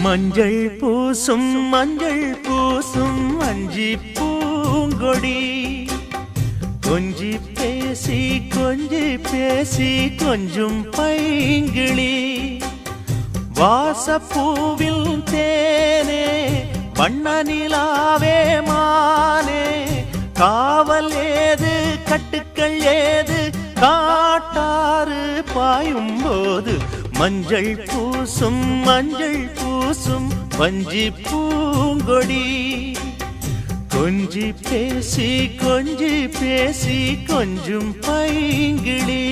மஞ்சள் பூசும் அஞ்சி பூங்கொடி கொஞ்சி பேசி கொஞ்சும் பைங்கிளி வாசப்பூவில் தேனே வண்ண நிலாவே மானே காவல் ஏது கட்டுக்கள் ஏது காட்டாறு பாயும் போது மஞ்சள் பூசும் வஞ்சி பூங்கொடி கொஞ்சி பேசி கொஞ்சும் பைங்கிளி